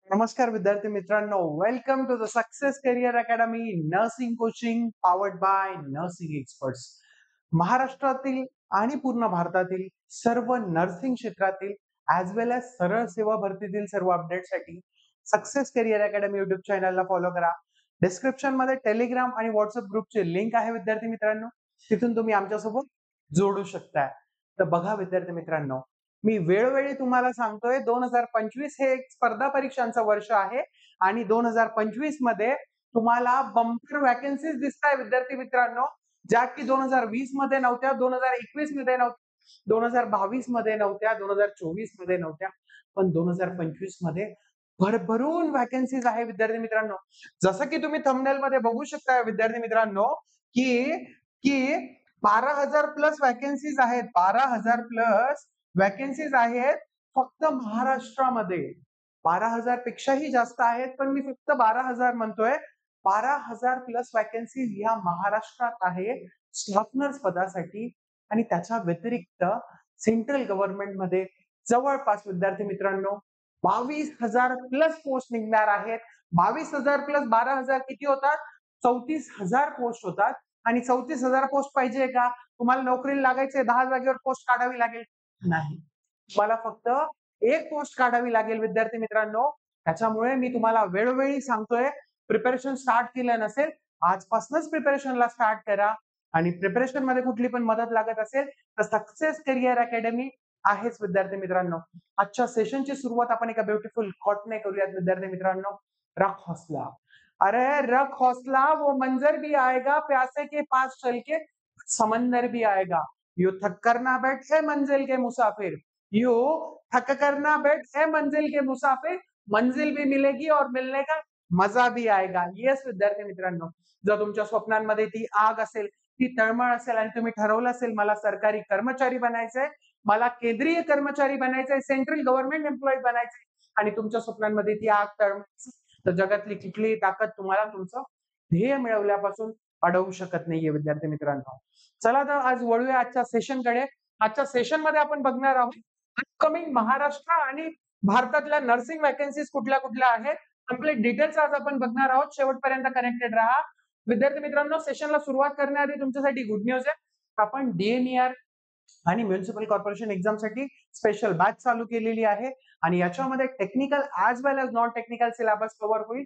नमस्कार विद्यार्थी मित्रांनो, welcome to the Success Career Academy nursing coaching powered by nursing experts. महाराष्ट्रातील आणि पूर्ण भारतातील सर्व नर्सिंग क्षेत्रातील ॲज वेल एज सरळ सेवा भरतीतील सर्व अपडेटसाठी सक्सेस करियर अकॅडमी युट्यूब चॅनलला फॉलो करा. डिस्क्रिप्शन मध्ये टेलिग्राम आणि व्हॉट्सअप ग्रुपचे लिंक आहे विद्यार्थी मित्रांनो, तिथून तुम्ही आमच्यासोबत जोडू शकताय. तर बघा विद्यार्थी मित्रांनो, मी वेळोवेळी तुम्हाला सांगतोय 2025 हे एक स्पर्धा परीक्षांचं वर्ष आहे आणि 2025 मध्ये तुम्हाला बंपर वॅकन्सीज दिसताय विद्यार्थी मित्रांनो, ज्या की 2020 मध्ये नव्हत्या, 2021 मध्ये नव्हत्या, 2022 मध्ये नव्हत्या, 2024 मध्ये नव्हत्या, पण 2025 मध्ये भरभरून वॅकन्सीज आहे विद्यार्थी मित्रांनो. जसं की तुम्ही थंबनेल मध्ये बघू शकता विद्यार्थी मित्रांनो, की की 12,000 प्लस वॅकन्सीज आहेत. 12,000 प्लस वॅकन्सीज आहेत फक्त महाराष्ट्रामध्ये. 12,000 पेक्षाही जास्त आहेत, पण मी फक्त 12,000 म्हणतोय. 12,000 प्लस वॅकन्सीज या महाराष्ट्रात आहे स्टाफ नर्स पदासाठी. आणि त्याच्या व्यतिरिक्त सेंट्रल गव्हर्नमेंटमध्ये जवळपास विद्यार्थी मित्रांनो 22,000 प्लस पोस्ट निघणार आहेत. 22,000 प्लस 12,000 किती होतात? 34,000 पोस्ट होतात. आणि 34,000 पोस्ट पाहिजे का? तुम्हाला नोकरीला लागायचे 10 जागेवर पोस्ट काढावी लागेल? नाही. तुम्हाला फक्त एक पोस्ट काढावी लागेल विद्यार्थी मित्रांनो. त्याच्यामुळे मी तुम्हाला वेळोवेळी सांगतोय, प्रिपरेशन स्टार्ट केलं नसेल, आजपासूनच प्रिपरेशनला स्टार्ट करा. आणि प्रिपरेशन मध्ये कुठली पण मदत लागत असेल तर सक्सेस करियर अकॅडमी आहेच विद्यार्थी मित्रांनो. आजच्या सेशनची सुरुवात आपण एका ब्युटिफुल कोटने करूयात विद्यार्थी मित्रांनो. रख हौसला, अरे रख हौसला, वो मंजर भी आएगा, प्यासे के पास चल के समंदर भी आएगा. यू थक कर ना बैठ है मंजिल के मुसाफिर, यू थक कर ना बैठ है मंजिल के मुसाफिर, मंजिल भी मिलेगी और मिलने का मजा भी आएगा. येस विद्यार्थी मित्रांनो, जर तुमच्या स्वप्नांमध्ये ती आग असेल, ती तळमळ असेल आणि तुम्ही ठरवलं असेल मला सरकारी कर्मचारी बनायचंय, मला केंद्रीय कर्मचारी बनायचंय, सेंट्रल गव्हर्नमेंट एम्प्लॉई बनायचंय आणि तुमच्या स्वप्नांमध्ये ती आग तळमळ, तर जगातली कुठलीही ताकद तुम्हाला तुमचं ध्येय मिळवल्यापासून अडवू शकत नाहीये विद्यार्थी मित्रांनो. चला तर आज वळूया आजच्या सेशनकडे. आजच्या सेशन मध्ये आपण बघणार आहोत अपकमिंग महाराष्ट्र आणि भारतातल्या नर्सिंग वॅकन्सीज कुठल्या कुठल्या आहेत. कंप्लीट डिटेल्स आज आपण बघणार आहोत. शेवटपर्यंत कनेक्टेड राहा विद्यार्थी मित्रांनो. सेशनला सुरुवात करण्याआधी तुमच्यासाठी गुड न्यूज आहे. आपण डीएमईआर आणि म्युनिसिपल कॉर्पोरेशन एक्झामसाठी स्पेशल बॅच चालू केलेली आहे आणि याच्यामध्ये technical as well as non technical syllabus cover होईल.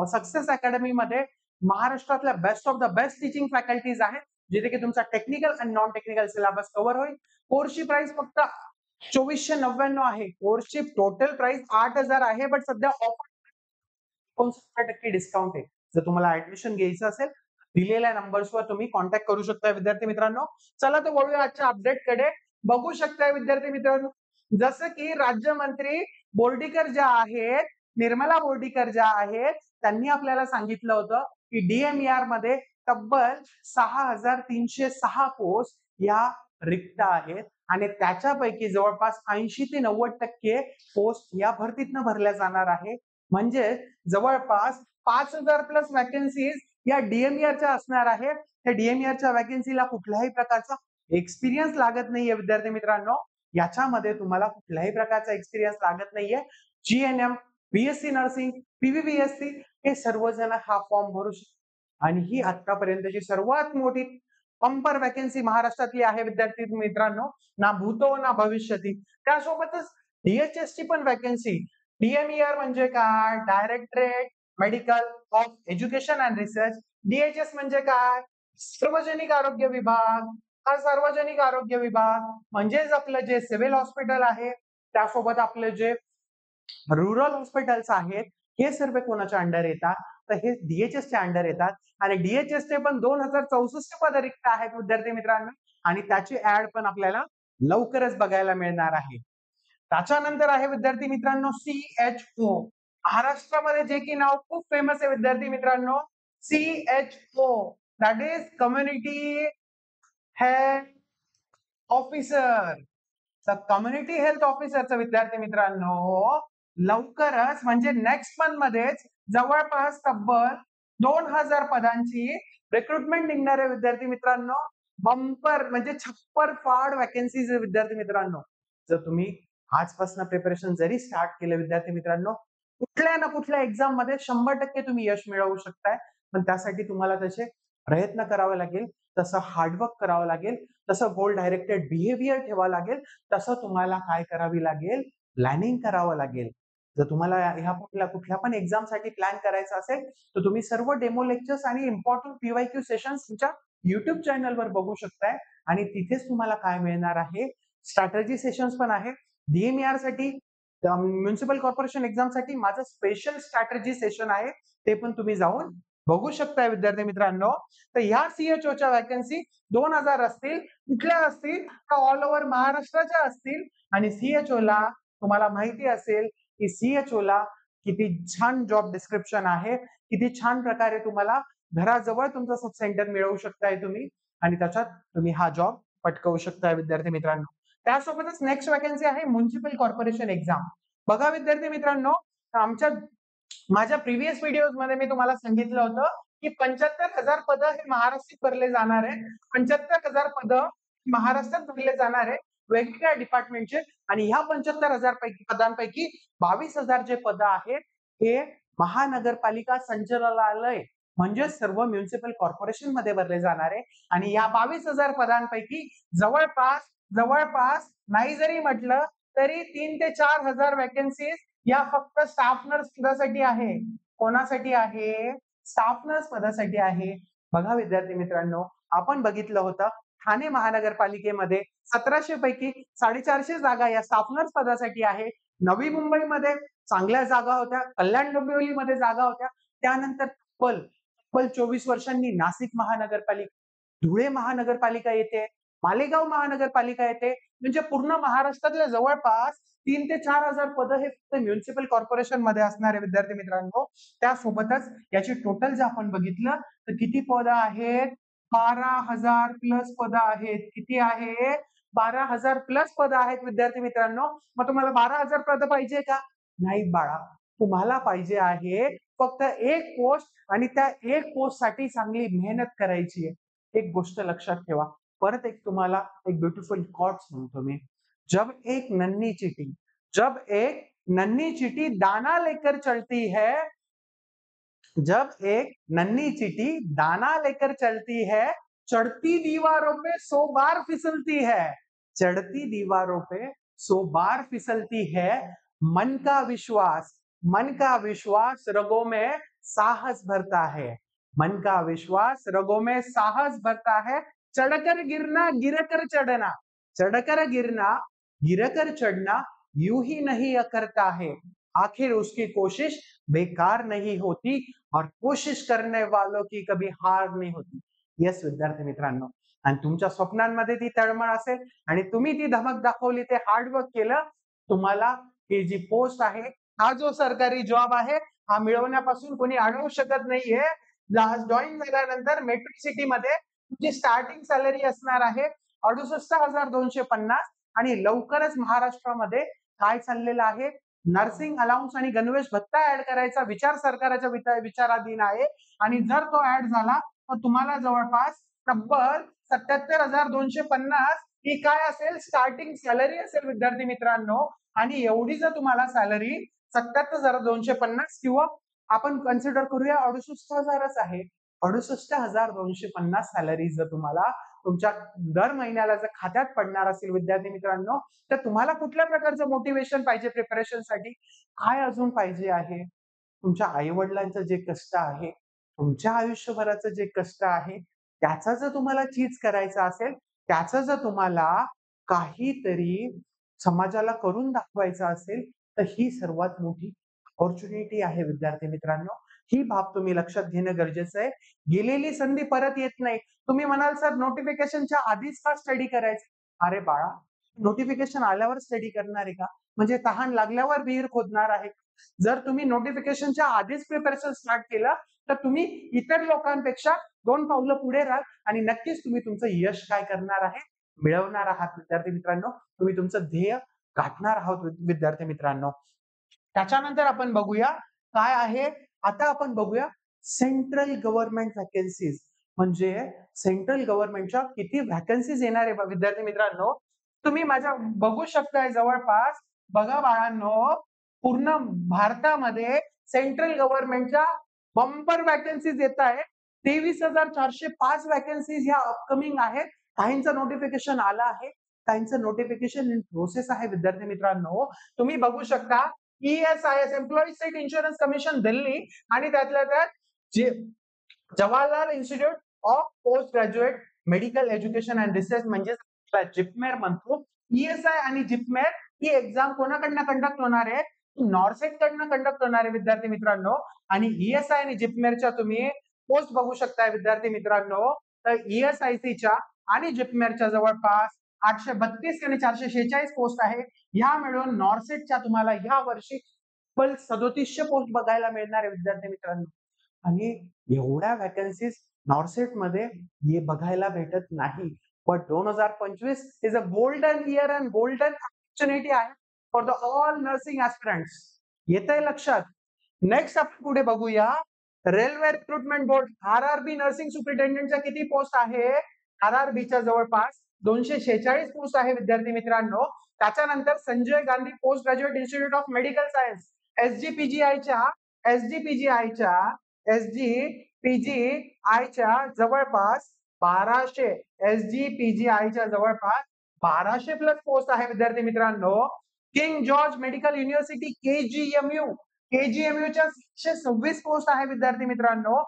सक्सेस अकॅडमी मध्ये महाराष्ट्रातल्या best of the best teaching faculties आहेत, जिथे की तुमचा टेक्निकल आणि नॉन टेक्निकल सिलेबस कव्हर होईल. कोर्सची प्राइस फक्त 2499 आहे. कोर्सची टोटल प्राइस 8,000 आहे, बट सध्या ऑफर 69% डिस्काउंट आहे. जर तुम्हाला ऍडमिशन घ्यायचं असेल, दिलेल्या नंबर्सवर तुम्ही कॉन्टॅक्ट करू शकता विद्यार्थी मित्रांनो. चला तर वळूया आजच्या अपडेटकडे. बघू शकता विद्यार्थी मित्रांनो, जसं की राज्यमंत्री बोर्डीकर ज्या आहेत, निर्मला बोर्डीकर ज्या आहेत, त्यांनी आपल्याला सांगितलं होतं की डीएमईआर मध्ये तब्बल 6,306 पोस्ट या रिक्त आहेत आणि त्याच्यापैकी जवळपास 80 ते 90% पोस्ट या भरतीतनं भरल्या जाणार आहे. म्हणजे जवळपास 5,000 प्लस वॅकन्सीज या डीएमईआरच्या असणार आहे. त्या डीएमईआरच्या वॅकन्सीला कुठल्याही प्रकारचा एक्सपिरियन्स लागत नाहीये विद्यार्थी मित्रांनो. याच्यामध्ये तुम्हाला कुठल्याही प्रकारचा एक्सपिरियन्स लागत नाहीये. जीएनएम, बीएससी नर्सिंग, पीव्हीबीएससी हे सर्वजण हा फॉर्म भरू शकतात आणि ही आतापर्यंतची सर्वात मोठी बंपर वॅकन्सी महाराष्ट्रातली आहे विद्यार्थी मित्रांनो. ना भूतो ना भविष्यती. त्यासोबतच डीएचएसची पण वॅकन्सी. डीएमईआर म्हणजे काय? Directorate medical of education and research. DHS म्हणजे काय? सार्वजनिक आरोग्य विभाग. हा सार्वजनिक आरोग्य विभाग म्हणजेच आपलं जे सिव्हिल हॉस्पिटल आहे, त्यासोबत आपले जे रुरल हॉस्पिटल्स आहेत, हे सर्व कोणाच्या अंडर येतात? तर हे डीएचएस च्या अंडर येतात आणि डीएचएस चे पण 2064 पद रिक्त आहेत विद्यार्थी मित्रांनो आणि त्याची ऍड पण आपल्याला लवकरच बघायला मिळणार आहे. त्याच्यानंतर आहे विद्यार्थी मित्रांनो सीएचओ. महाराष्ट्रामध्ये जे की नाव खूप फेमस आहे विद्यार्थी मित्रांनो, CHO that is community health officer. तर कम्युनिटी हेल्थ ऑफिसरचं विद्यार्थी मित्रांनो लवकरच म्हणजे नेक्स्ट मंथ मध्येच जवळपास तब्बल 2,000 पदांची रिक्रुटमेंट निघणार आहे विद्यार्थी मित्रांनो. बंपर म्हणजे छप्पर फाड वॅकन्सीज विद्यार्थी मित्रांनो. जर तुम्ही आजपासून प्रिपरेशन जरी स्टार्ट केलं विद्यार्थी मित्रांनो, कुठल्या ना कुठल्या एक्झाम मध्ये 100% तुम्ही यश मिळवू शकताय. पण त्यासाठी तुम्हाला तसे प्रयत्न करावे लागेल, तसं हार्डवर्क करावं लागेल, तसं गोल डायरेक्टेड बिहेवियर ठेवावं लागेल, तसं तुम्हाला काय करावी लागेल, प्लॅनिंग करावं लागेल. जर तुम्हाला ह्या कुठल्या पण एक्झामसाठी प्लॅन करायचा असेल, तर तुम्ही सर्व डेमो लेक्चर्स आणि इम्पॉर्टंट पीवायक्यू सेशन्स तुमच्या YouTube चॅनलवर बघू शकताय आणि तिथेच तुम्हाला काय मिळणार आहे, स्ट्रॅटेजी सेशन्स पण आहे. DMER साठी म्युन्सिपल कॉर्पोरेशन एक्झामसाठी माझं स्पेशल स्ट्रॅटेजी सेशन आहे, ते पण तुम्ही जाऊन बघू शकताय विद्यार्थी मित्रांनो. तर ह्या CHOच्या वॅकन्सी 2000 असतील. कुठल्या असतील? तर ऑल ओव्हर महाराष्ट्राच्या असतील आणि CHOला तुम्हाला माहिती असेल की CHOला किती छान जॉब डिस्क्रिप्शन आहे, किती छान प्रकारे तुम्हाला घराजवळ तुमचं सब सेंटर मिळवू शकताय तुम्ही आणि त्याच्यात तुम्ही हा जॉब पटकावू शकताय विद्यार्थी मित्रांनो. त्यासोबतच नेक्स्ट वॅकन्सी आहे म्युन्सिपल कॉर्पोरेशन एक्झाम. बघा विद्यार्थी मित्रांनो, आमच्या माझ्या प्रिव्हियस व्हिडिओज मध्ये मी तुम्हाला सांगितलं होतं की 75,000 पदं हे महाराष्ट्रात भरले जाणार आहे. 75,000 पदं महाराष्ट्रात भरले जाणार आहे वेगवेगळ्या डिपार्टमेंटचे आणि ह्या 75,000 पदांपैकी 22,000 जे पद आहेत हे महानगरपालिका संचालनालय म्हणजे सर्व म्युन्सिपल कॉर्पोरेशन मध्ये भरले जाणार आहे आणि या 22,000 पदांपैकी जवळपास जवळपास नाही जरी म्हटलं तरी 3 ते 4 हजार वॅकन्सीज या फक्त स्टाफ नर्स पदासाठी आहे. कोणासाठी आहे? स्टाफ नर्स पदासाठी आहे. बघा विद्यार्थी मित्रांनो, आपण बघितलं होतं ठाणे महानगरपालिकेमध्ये 1700 पैकी 450 जागा या स्टाफ नर्स पदासाठी आहे. नवी मुंबईमध्ये चांगल्या जागा होत्या, कल्याण डोंबिवलीमध्ये जागा होत्या. त्यानंतर तब्बल 24 वर्षांनी नाशिक महानगरपालिका, धुळे महानगरपालिका येते, मालेगाव महानगरपालिका येते. म्हणजे पूर्ण महाराष्ट्रातल्या जवळपास 3 ते 4 हजार पदं हे फक्त म्युन्सिपल कॉर्पोरेशन मध्ये असणारे विद्यार्थी मित्रांनो. त्यासोबतच याची टोटल जर आपण बघितलं तर किती पदं आहेत? 12,000 प्लस पदं आहेत. किती आहे? 12,000 प्लस पदं आहेत विद्यार्थी मित्रांनो. मग तुम्हाला 12,000 पदं पाहिजे का? नाही बाळा, तुम्हाला पाहिजे आहे फक्त एक पोस्ट आणि त्या एक पोस्ट साठी चांगली मेहनत करायची आहे. एक गोष्ट लक्षात ठेवा. परत एक तुम्हाला एक ब्युटिफुल कॉट सांगतो मी. जब एक नन्ही चीटी जब एक नन्ही चीटी दाना लेकर चलती है, जब एक नन्ही चीटी दाना लेकर चलती है, चढ़ती दीवारों पे 100 बार फिसलती है, चढ़ती दीवारों पे 100 बार फिसलती है, मन का विश्वास मन का विश्वास रगों में साहस भरता है, मन का विश्वास रगों में साहस भरता है, चढ़कर गिरना गिरकर चढ़ना, चढ़कर गिरना गिरकर चढ़ना यूं ही नहीं करता है, आखिर उसकी कोशिश बेकार नहीं होती और कोशिश करने वालों की कभी हार नाही होती. येस विद्यार्थी मित्रांनो, आणि तुमच्या स्वप्नांमध्ये ती तळमळ असेल आणि तुम्ही ती धमक दाखवली, ते हार्डवर्क केलं, तुम्हाला ही जी पोस्ट आहे, हा जो सरकारी जॉब आहे, हा मिळवण्यापासून कोणी अडवू शकत नाहीये. जॉईन झाल्यानंतर मेट्रो सिटी मध्ये तुमची स्टार्टिंग सॅलरी असणार आहे 68,250 आणि लवकरच महाराष्ट्रामध्ये काय चाललेलं आहे, नर्सिंग अलाउन्स आणि गणवेश भत्ता ऍड करायचा विचार सरकारच्या विचाराधीन आहे आणि जर तो ऍड झाला तर तुम्हाला जवळपास तब्बल 77,250 ही काय असेल, स्टार्टिंग सॅलरी असेल विद्यार्थी मित्रांनो. आणि एवढी जर तुम्हाला सॅलरी 77,250 किंवा आपण कन्सिडर करूया 68,000च आहे, 68,250 सॅलरी जर तुम्हाला तुमच्या दर महिन्याला जर खात्यात पडणार असेल विद्यार्थी मित्रांनो, तर तुम्हाला कुठल्या प्रकारचं मोटिवेशन पाहिजे प्रिपरेशनसाठी? काय अजून पाहिजे आहे? तुमच्या आई वडिलांचं जे कष्ट आहे, तुमच्या आयुष्यभराचं जे कष्ट आहे, त्याचा जर तुम्हाला चीज करायचा असेल, त्याचं जर तुम्हाला काहीतरी समाजाला करून दाखवायचं असेल, तर ही सर्वात मोठी अपॉर्च्युनिटी आहे विद्यार्थी मित्रांनो. ही बाब तुम्ही लक्षात घेणं गरजेचं आहे. गेलेली संधी परत येत नाही. तुम्ही म्हणाल सर नोटिफिकेशनच्या आधीच का स्टडी करायचं? अरे बाळा, नोटिफिकेशन आल्यावर स्टडी करणार आहे का? म्हणजे तहान लागल्यावर विहीर खोदणार आहे. जर तुम्ही नोटिफिकेशनच्या आधीच प्रिपरेशन स्टार्ट केलं, तर तुम्ही इतर लोकांपेक्षा 2 पावलं पुढे राहाल आणि नक्कीच तुम्ही तुमचं यश काय करणार आहे? मिळवणार आहात विद्यार्थी मित्रांनो. तुम्ही तुमचं ध्येय गाठणार आहात विद्यार्थी मित्रांनो. त्याच्यानंतर आपण बघूया काय आहे. आता आपण बघूया सेंट्रल गव्हर्नमेंट व्हॅकन्सीज. म्हणजे सेंट्रल गव्हर्नमेंटच्या किती व्हॅकन्सीज येणार आहे विद्यार्थी मित्रांनो. तुम्ही माझ्या बघू शकताय जवळपास. बघा बाळांनो, पूर्ण भारतामध्ये सेंट्रल गव्हर्नमेंटच्या बंपर वॅकन्सीज येत आहेत. 23,405 वॅकन्सीज ह्या अपकमिंग आहेत. काहींचं नोटिफिकेशन आलं आहे, काहींचं नोटिफिकेशन इन प्रोसेस आहे. विद्यार्थी मित्रांनो, तुम्ही बघू शकता ESIS employee state insurance commission Delhi आणि त्यातल्या त्यात जे Jawaharlal institute of post graduate medical education and research म्हणजे जिपमेर म्हणतो. ESI आणि जिपमेर ही एक्झाम कोणाकडनं कंडक्ट होणार आहे? नॉर्सेट कडनं कंडक्ट होणार आहे विद्यार्थी मित्रांनो. आणि ESI आणि जिपमेरच्या तुम्ही पोस्ट बघू शकताय विद्यार्थी मित्रांनो. तर ESICच्या आणि जिपमेरच्या जवळपास 832 आणि 446 पोस्ट आहे. ह्या मिळून नॉर्सेटच्या तुम्हाला ह्या वर्षी तब्बल 3700 पोस्ट बघायला मिळणार आहे विद्यार्थी मित्रांनो. आणि एवढ्या वॅकन्सीज नॉर्सेट मध्ये हे बघायला भेटत नाही. पण 2025 is a golden year and golden opportunity आहे for the all nursing aspirants. येतंय लक्षात. नेक्स्ट आपण पुढे बघूया. Railway recruitment board RRB nursing सुपरिटेंडेंटच्या किती पोस्ट आहे? RRBच्या जवळपास 246 पोस्ट आहे विद्यार्थी मित्रांनो. त्याच्यानंतर Sanjay Gandhi post graduate institute of medical science SGPGIच्या जवळपास 1200 SGPGIच्या जवळपास 1200 प्लस पोस्ट आहे विद्यार्थी मित्रांनो. किंग जॉर्ज मेडिकल युनिव्हर्सिटी KGMUच्या 126 पोस्ट आहे विद्यार्थी मित्रांनो.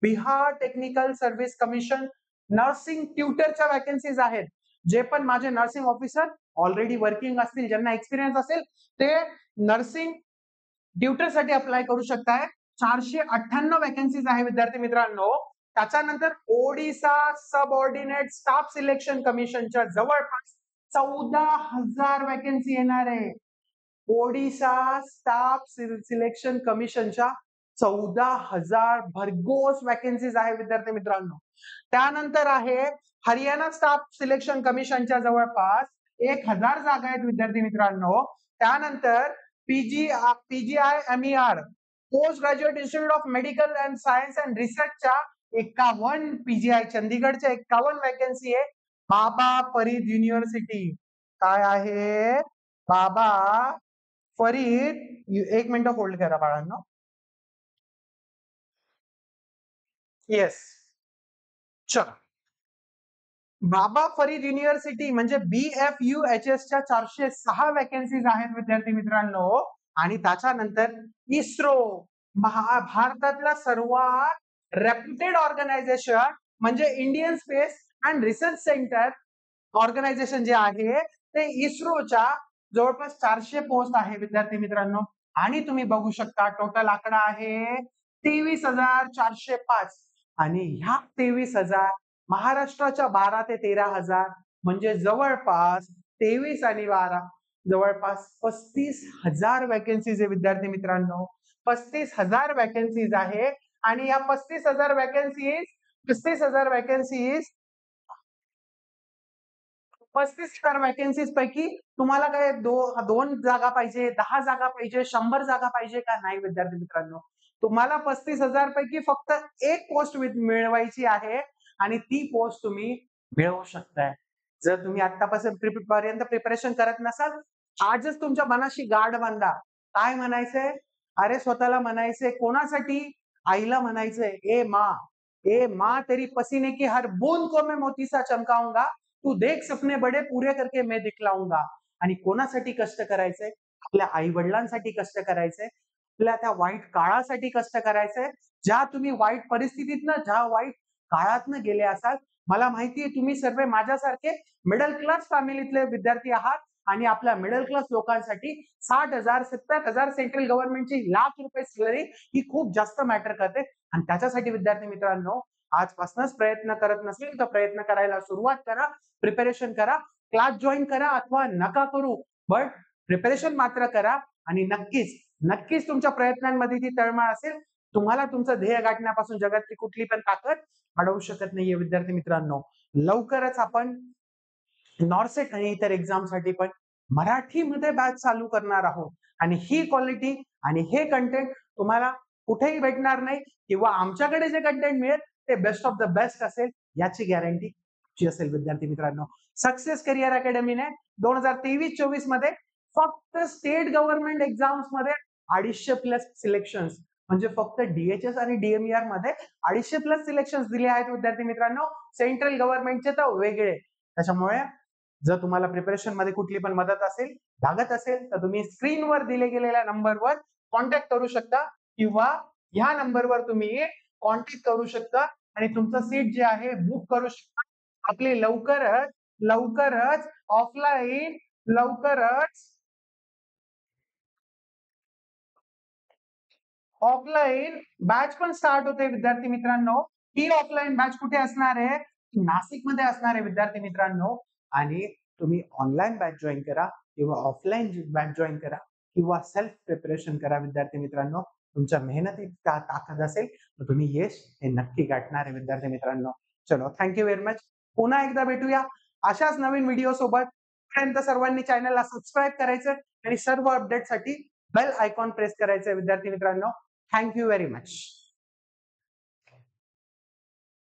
Bihar technical service commission nursing ट्युटरच्या वॅकन्सीज आहेत. जे पण माझे नर्सिंग ऑफिसर ऑलरेडी वर्किंग असतील, ज्यांना एक्सपिरियन्स असेल, ते नर्सिंग ट्युटर साठी अप्लाय करू शकताय. 498 वॅकन्सीज आहे विद्यार्थी मित्रांनो. त्याच्यानंतर ओडिसा सबऑर्डिनेट स्टाफ सिलेक्शन कमिशनच्या जवळपास 14,000 वॅकन्सी येणार आहे. ओडिसा स्टाफ सिलेक्शन कमिशनच्या 14,000 भरघोस वॅकन्सीज आहे विद्यार्थी मित्रांनो. त्यानंतर आहे हरियाणा स्टाफ सिलेक्शन कमिशनच्या जवळपास 1,000 जागा आहेत विद्यार्थी मित्रांनो. त्यानंतर PGIMER post graduate institute of medical and science and रिसर्चच्या 51, PGI चंदीगडच्या 51 वॅकन्सी आहे. बाबा फरीद युनिव्हर्सिटी काय आहे? बाबा फरीद, एक मिनिट होल्ड करा बाळांनो. येस, चल. बाबा फरीद युनिव्हर्सिटी म्हणजे BFUHS च्या 406 वॅकन्सीज आहेत विद्यार्थी मित्रांनो. आणि त्याच्यानंतर इस्रो, भारतातला सर्वात रेप्युटेड ऑर्गनायझेशन म्हणजे Indian Space and Research Centre Organisation जे आहे ते इस्रोच्या जवळपास 400 पोस्ट आहे विद्यार्थी मित्रांनो. आणि तुम्ही बघू शकता टोटल आकडा आहे 23,405. आणि ह्या 23,000 महाराष्ट्राच्या 12 ते 13,000 म्हणजे जवळपास 23 आणि 12 जवळपास 35,000 वॅकन्सीज आहे विद्यार्थी मित्रांनो. 35,000 वॅकन्सीज आहे. आणि या 35,000 वॅकन्सीज 35,000 वॅकन्सीज पैकी तुम्हाला काय 2 जागा पाहिजे, 10 जागा पाहिजे, 100 जागा पाहिजे का? नाही विद्यार्थी मित्रांनो. तुम्हाला 35,000 पैकी फक्त एक पोस्ट मिळवायची आहे आणि ती पोस्ट तुम्ही मिळवू शकताय. जर तुम्ही आतापासून पर्यंत प्रिपरेशन करत नसाल, आजच तुमच्या मनाशी गाढ बांधा. काय म्हणायचंय? अरे स्वतःला म्हणायचंय कोणासाठी? आईला म्हणायचंय, ए माँ तेरी पसीने की हर बूंद को मैं मोती सा चमकाऊंगा, तू देख सपने बडे पुरे करके मैं दिखलाऊंगा. आणि कोणासाठी कष्ट करायचंय? आपल्या आई वडिलांसाठी कष्ट करायचंय, आपल्या त्या वाईट काळासाठी कष्ट करायचंय. ज्या तुम्ही वाईट परिस्थितीतनं, ज्या वाईट काळातनं गेले असाल. मला माहितीये तुम्ही सर्व माझ्यासारखे मिडल क्लास फॅमिलीतले विद्यार्थी आहात. आणि आपल्या मिडल क्लास लोकांसाठी 60,000 70,000 सेंट्रल गव्हर्नमेंटची लाख रुपये सॅलरी ही खूप जास्त मॅटर करते. आणि त्याच्यासाठी विद्यार्थी मित्रांनो, आजपासूनच प्रयत्न करत नसेल तर प्रयत्न करायला सुरुवात करा. प्रिपरेशन करा. क्लास जॉईन करा अथवा नका करू, बट प्रिपरेशन मात्र करा. आणि नक्कीच तुमच्या प्रयत्नांमध्ये ती तळमळ असेल. तुम्हाला तुमचं ध्येय गाठण्यापासून जगातली कुठली पण ताकद अडवू शकत नाहीये विद्यार्थी मित्रांनो. लवकरच आपण नॉर्सेट आणि इतर एक्झाम साठी पण मराठीमध्ये बॅच चालू करणार आहोत. आणि ही क्वालिटी आणि हे कंटेंट तुम्हाला कुठेही भेटणार नाही, किंवा आमच्याकडे जे कंटेंट मिळेल ते बेस्ट ऑफ द बेस्ट असेल याची गॅरंटी असेल विद्यार्थी मित्रांनो. सक्सेस करिअर अकॅडमीने 2023-24 मध्ये फक्त स्टेट गव्हर्नमेंट एक्झाम्स मध्ये 250 प्लस सिलेक्शन, म्हणजे फक्त DHS आणि DMER मध्ये 250 प्लस सिलेक्शन दिले आहेत विद्यार्थी मित्रांनो. सेंट्रल गव्हर्नमेंटचे तर वेगळे. त्याच्यामुळे जर तुम्हाला प्रिपरेशन मध्ये कुठली पण मदत असेल, लागत असेल, तर तुम्ही स्क्रीनवर दिले गेलेल्या नंबरवर कॉन्टॅक्ट करू शकता किंवा ह्या नंबरवर तुम्ही कॉन्टॅक्ट करू शकता आणि तुमचं सीट जे आहे बुक करू शकता. आपली लवकरच ऑफलाईन ऑफलाईन बॅच पण स्टार्ट होते विद्यार्थी मित्रांनो. ही ऑफलाईन बॅच कुठे असणार आहे? नाशिकमध्ये असणार आहे विद्यार्थी मित्रांनो. आणि तुम्ही ऑनलाईन बॅच जॉईन करा किंवा ऑफलाईन बॅच जॉईन करा किंवा सेल्फ प्रिपरेशन करा विद्यार्थी मित्रांनो. तुमच्या मेहनतीत ताकद असेल तर तुम्ही यश हे नक्की गाठणार आहे विद्यार्थी मित्रांनो. चलो, थँक्यू व्हेरी मच. पुन्हा एकदा भेटूया अशाच नवीन व्हिडिओ सोबत. पर्यंत सर्वांनी चॅनलला सबस्क्राईब करायचं आणि सर्व अपडेटसाठी बेल आयकॉन प्रेस करायचं विद्यार्थी मित्रांनो. Thank you very much.